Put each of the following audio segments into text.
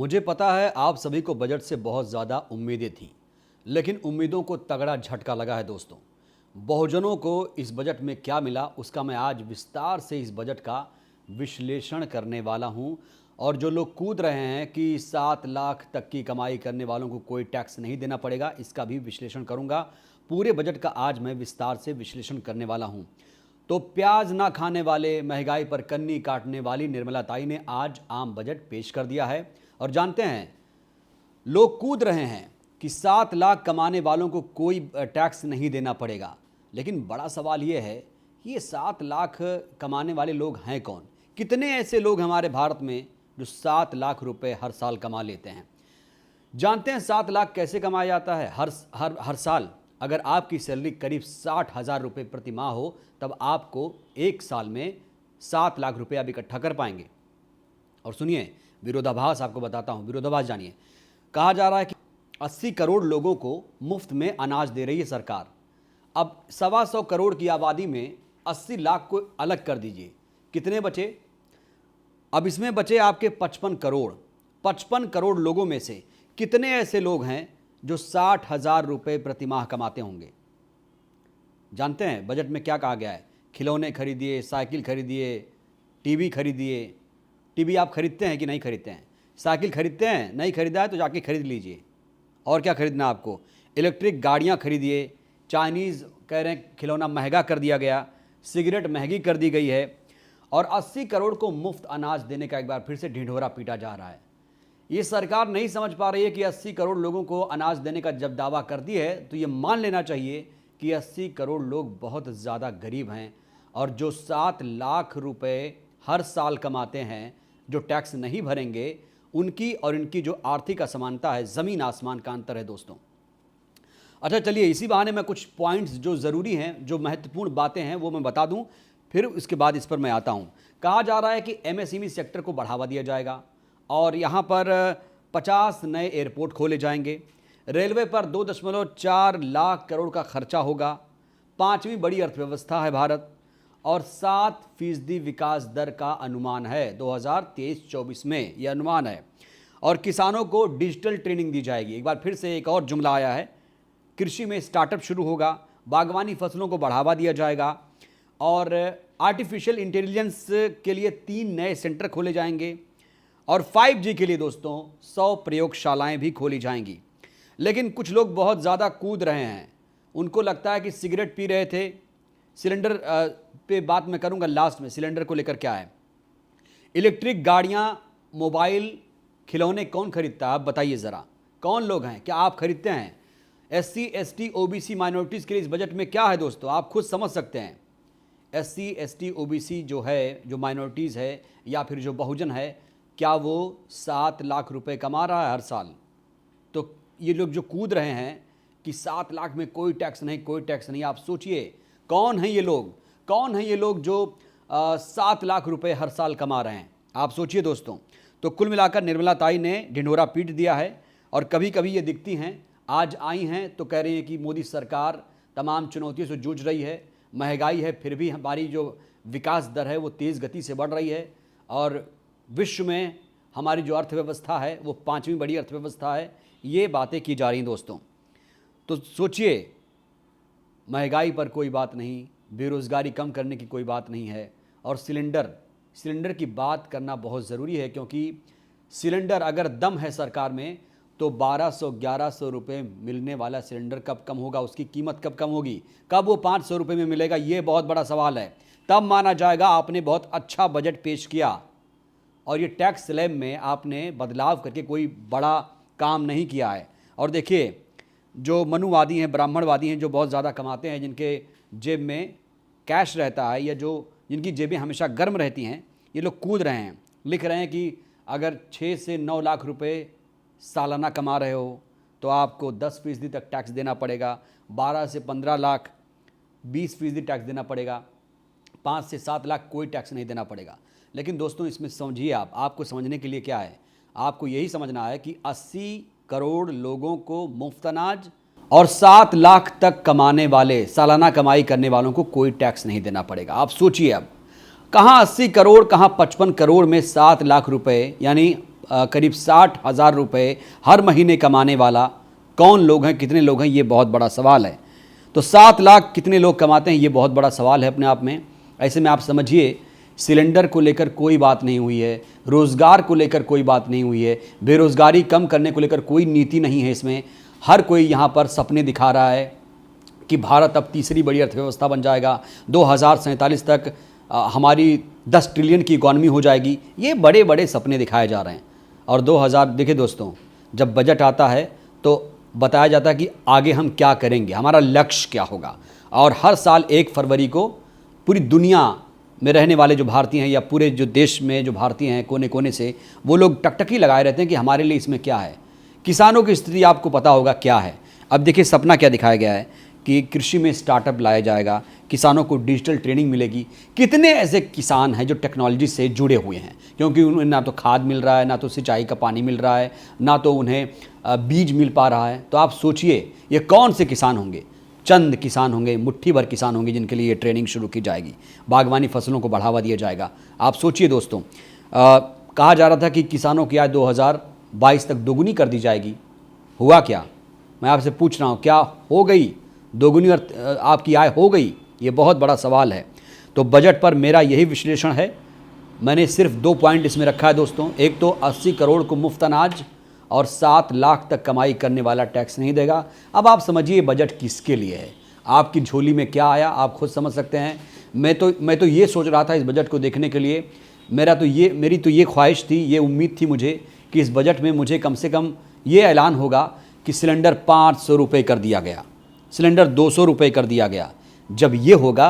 मुझे पता है आप सभी को बजट से बहुत ज़्यादा उम्मीदें थीं, लेकिन उम्मीदों को तगड़ा झटका लगा है दोस्तों। बहुजनों को इस बजट में क्या मिला उसका मैं आज विस्तार से इस बजट का विश्लेषण करने वाला हूं। और जो लोग कूद रहे हैं कि 7 लाख तक की कमाई करने वालों को कोई टैक्स नहीं देना पड़ेगा, इसका भी विश्लेषण करूंगा। पूरे बजट का आज मैं विस्तार से विश्लेषण करने वाला हूं। तो प्याज ना खाने वाले, महंगाई पर कन्नी काटने वाली निर्मला ताई ने आज आम बजट पेश कर दिया है। और जानते हैं, लोग कूद रहे हैं कि 7 लाख कमाने वालों को कोई टैक्स नहीं देना पड़ेगा, लेकिन बड़ा सवाल ये है कि ये 7 लाख कमाने वाले लोग हैं कौन? कितने ऐसे लोग हमारे भारत में जो 7 लाख रुपए हर साल कमा लेते हैं? जानते हैं 7 लाख कैसे कमाया जाता है? हर साल अगर आपकी सैलरी करीब 60,000 रुपये प्रति माह हो, तब आपको एक साल में 7 लाख रुपये आप इकट्ठा कर पाएंगे। और सुनिए, विरोधाभास आपको बताता हूं, विरोधाभास जानिए। कहा जा रहा है कि 80 करोड़ लोगों को मुफ्त में अनाज दे रही है सरकार। अब 125 करोड़ की आबादी में 80 लाख को अलग कर दीजिए, कितने बचे? अब इसमें बचे आपके 55 करोड़। 55 करोड़ लोगों में से कितने ऐसे लोग हैं जो 60,000 रुपये प्रति माह कमाते होंगे? जानते हैं बजट में क्या कहा गया है? खिलौने खरीदिए, साइकिल खरीदिए, टीवी खरीदिए। टीवी आप खरीदते हैं कि नहीं खरीदते हैं? साइकिल खरीदते हैं? नहीं खरीदा है तो जाके खरीद लीजिए। और क्या खरीदना आपको? इलेक्ट्रिक गाड़ियां खरीदिए। चाइनीज़ कह रहे हैं खिलौना महंगा कर दिया गया, सिगरेट महंगी कर दी गई है, और 80 करोड़ को मुफ्त अनाज देने का एक बार फिर से ढिंढोरा पीटा जा रहा है। ये सरकार नहीं समझ पा रही है कि 80 करोड़ लोगों को अनाज देने का जब दावा करती है तो ये मान लेना चाहिए कि 80 करोड़ लोग बहुत ज़्यादा गरीब हैं, और जो 7 लाख रुपए हर साल कमाते हैं, जो टैक्स नहीं भरेंगे, उनकी और इनकी जो आर्थिक असमानता है, ज़मीन आसमान का अंतर है दोस्तों। अच्छा चलिए, इसी बहाने मैं कुछ पॉइंट्स जो ज़रूरी हैं, जो महत्वपूर्ण बातें हैं, वो मैं बता दूं, फिर उसके बाद इस पर मैं आता हूं। कहा जा रहा है कि एमएसएमई सेक्टर को बढ़ावा दिया जाएगा और यहाँ पर 50 नए एयरपोर्ट खोले जाएंगे। रेलवे पर 2.4 लाख करोड़ का खर्चा होगा। 5वीं बड़ी अर्थव्यवस्था है भारत, और 7% विकास दर का अनुमान है 2023-24 में, यह अनुमान है। और किसानों को डिजिटल ट्रेनिंग दी जाएगी। एक बार फिर से एक और जुमला आया है, कृषि में स्टार्टअप शुरू होगा, बागवानी फसलों को बढ़ावा दिया जाएगा, और आर्टिफिशियल इंटेलिजेंस के लिए 3 नए सेंटर खोले जाएंगे, और 5G के लिए दोस्तों 100 प्रयोगशालाएं भी खोली जाएंगी। लेकिन कुछ लोग बहुत ज़्यादा कूद रहे हैं। उनको लगता है कि सिगरेट पी रहे थे। सिलेंडर पे बात मैं करूंगा लास्ट में, सिलेंडर को लेकर क्या है। इलेक्ट्रिक गाड़ियां, मोबाइल, खिलौने कौन खरीदता है? आप बताइए ज़रा, कौन लोग हैं? क्या आप खरीदते हैं? SC, ST, OBC माइनॉरिटीज़ के लिए इस बजट में क्या है दोस्तों, आप खुद समझ सकते हैं। SC, ST, OBC जो है, जो माइनॉरिटीज़ है या फिर जो बहुजन है, क्या वो 7 लाख रुपए कमा रहा है हर साल? तो ये लोग जो कूद रहे हैं कि 7 लाख में कोई टैक्स नहीं, कोई टैक्स नहीं, आप सोचिए कौन हैं ये लोग? कौन हैं ये लोग जो 7 लाख रुपए हर साल कमा रहे हैं? आप सोचिए दोस्तों। तो कुल मिलाकर निर्मला ताई ने ढिंढोरा पीट दिया है। और कभी कभी ये दिखती हैं, आज आई हैं तो कह रही हैं कि मोदी सरकार तमाम चुनौतियों से जूझ रही है, महंगाई है, फिर भी हमारी जो विकास दर है वो तेज़ गति से बढ़ रही है, और विश्व में हमारी जो अर्थव्यवस्था है वो 5वीं बड़ी अर्थव्यवस्था है। ये बातें की जा रही हैं दोस्तों। तो सोचिए, महंगाई पर कोई बात नहीं, बेरोज़गारी कम करने की कोई बात नहीं है, और सिलेंडर की बात करना बहुत ज़रूरी है, क्योंकि सिलेंडर अगर दम है सरकार में तो 1200-1100 रुपये मिलने वाला सिलेंडर कब कम होगा? उसकी कीमत कब कम होगी? कब वो 500 रुपये में मिलेगा? ये बहुत बड़ा सवाल है। तब माना जाएगा आपने बहुत अच्छा बजट पेश किया, और ये टैक्स स्लैब में आपने बदलाव करके कोई बड़ा काम नहीं किया है। और देखिए, जो मनुवादी हैं, ब्राह्मणवादी हैं, जो बहुत ज़्यादा कमाते हैं, जिनके जेब में कैश रहता है, या जो जिनकी जेबें हमेशा गर्म रहती हैं, ये लोग कूद रहे हैं, लिख रहे हैं कि अगर 6 से 9 लाख रुपए सालाना कमा रहे हो तो आपको 10% तक टैक्स देना पड़ेगा, 12 से 15 लाख 20% टैक्स देना पड़ेगा, 5 से 7 लाख कोई टैक्स नहीं देना पड़ेगा। लेकिन दोस्तों, इसमें समझिए, आपको समझने के लिए क्या है, आपको यही समझना है कि 80 करोड़ लोगों को मुफ्त अनाज, और 7 लाख तक कमाने वाले, सालाना कमाई करने वालों को कोई टैक्स नहीं देना पड़ेगा। आप सोचिए, अब कहाँ 80 करोड़, कहाँ 55 करोड़ में 7 लाख रुपए, यानी करीब 60,000 रुपये हर महीने कमाने वाला कौन लोग हैं, कितने लोग हैं, ये बहुत बड़ा सवाल है। तो 7 लाख कितने लोग कमाते हैं, ये बहुत बड़ा सवाल है अपने आप में। ऐसे में आप समझिए सिलेंडर को लेकर कोई बात नहीं हुई है, रोज़गार को लेकर कोई बात नहीं हुई है, बेरोज़गारी कम करने को लेकर कोई नीति नहीं है इसमें। हर कोई यहाँ पर सपने दिखा रहा है कि भारत अब तीसरी बड़ी अर्थव्यवस्था बन जाएगा, 2047 तक हमारी 10 ट्रिलियन की इकॉनमी हो जाएगी। ये बड़े बड़े सपने दिखाए जा रहे हैं। और 2000 देखिए दोस्तों, जब बजट आता है तो बताया जाता है कि आगे हम क्या करेंगे, हमारा लक्ष्य क्या होगा। और हर साल 1 फरवरी को पूरी दुनिया में रहने वाले जो भारतीय हैं या पूरे जो देश में जो भारतीय हैं कोने कोने से, वो लोग टकटकी लगाए रहते हैं कि हमारे लिए इसमें क्या है। किसानों की स्थिति आपको पता होगा क्या है। अब देखिए सपना क्या दिखाया गया है कि कृषि में स्टार्टअप लाया जाएगा, किसानों को डिजिटल ट्रेनिंग मिलेगी। कितने ऐसे किसान हैं जो टेक्नोलॉजी से जुड़े हुए हैं, क्योंकि उन्हें ना तो खाद मिल रहा है, ना तो सिंचाई का पानी मिल रहा है, ना तो उन्हें बीज मिल पा रहा है। तो आप सोचिए ये कौन से किसान होंगे, चंद किसान होंगे, मुट्ठी भर किसान होंगे जिनके लिए ये ट्रेनिंग शुरू की जाएगी। बागवानी फसलों को बढ़ावा दिया जाएगा। आप सोचिए दोस्तों, कहा जा रहा था कि किसानों की आय 2022 तक दोगुनी कर दी जाएगी। हुआ क्या? मैं आपसे पूछ रहा हूँ, क्या हो गई दोगुनी और आपकी आय हो गई? ये बहुत बड़ा सवाल है। तो बजट पर मेरा यही विश्लेषण है। मैंने सिर्फ 2 पॉइंट इसमें रखा है दोस्तों। एक तो 80 करोड़ को मुफ्त अनाज और 7 लाख तक कमाई करने वाला टैक्स नहीं देगा। अब आप समझिए बजट किसके लिए है, आपकी झोली में क्या आया आप खुद समझ सकते हैं। मैं तो ये सोच रहा था इस बजट को देखने के लिए, मेरी तो ये ख्वाहिश थी, ये उम्मीद थी मुझे कि इस बजट में मुझे कम से कम ये ऐलान होगा कि सिलेंडर 500 रुपये कर दिया गया, सिलेंडर 200 रुपये कर दिया गया। जब ये होगा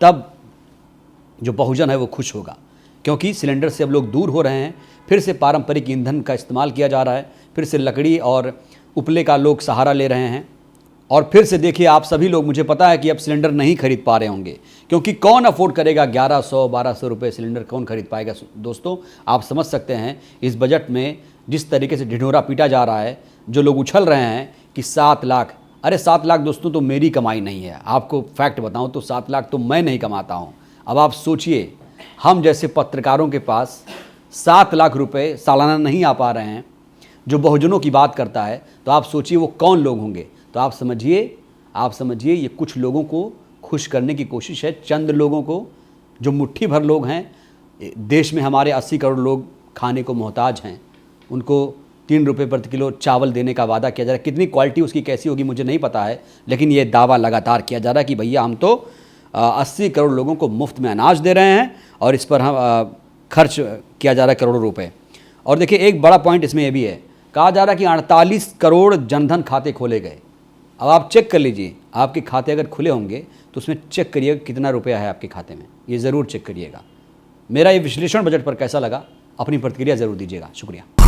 तब जो बहुजन है वो खुश होगा, क्योंकि सिलेंडर से अब लोग दूर हो रहे हैं। फिर से पारंपरिक ईंधन का इस्तेमाल किया जा रहा है, फिर से लकड़ी और उपले का लोग सहारा ले रहे हैं। और फिर से देखिए आप सभी लोग, मुझे पता है कि अब सिलेंडर नहीं खरीद पा रहे होंगे, क्योंकि कौन अफोर्ड करेगा 1100-1200 रुपये सिलेंडर, कौन खरीद पाएगा। दोस्तों आप समझ सकते हैं इस बजट में जिस तरीके से ढिढोरा पीटा जा रहा है, जो लोग उछल रहे हैं कि 7 लाख, अरे 7 लाख दोस्तों तो मेरी कमाई नहीं है। आपको फैक्ट बताऊं तो 7 लाख तो मैं नहीं कमाता हूं। अब आप सोचिए हम जैसे पत्रकारों के पास 7 लाख रुपए सालाना नहीं आ पा रहे हैं, जो बहुजनों की बात करता है, तो आप सोचिए वो कौन लोग होंगे। तो आप समझिए ये कुछ लोगों को खुश करने की कोशिश है, चंद लोगों को, जो मुट्ठी भर लोग हैं। देश में हमारे 80 करोड़ लोग खाने को मोहताज हैं, उनको 3 रुपये प्रति किलो चावल देने का वादा किया जा रहा है। कितनी क्वालिटी उसकी कैसी होगी मुझे नहीं पता है, लेकिन ये दावा लगातार किया जा रहा है कि भैया हम तो 80 करोड़ लोगों को मुफ्त में अनाज दे रहे हैं और इस पर हम खर्च किया जा रहा है करोड़ों रुपए। और देखिए एक बड़ा पॉइंट इसमें यह भी है, कहा जा रहा है कि 48 करोड़ जनधन खाते खोले गए। अब आप चेक कर लीजिए, आपके खाते अगर खुले होंगे तो उसमें चेक करिएगा कितना रुपया है आपके खाते में, ये ज़रूर चेक करिएगा। मेरा ये विश्लेषण बजट पर कैसा लगा, अपनी प्रतिक्रिया ज़रूर दीजिएगा। शुक्रिया।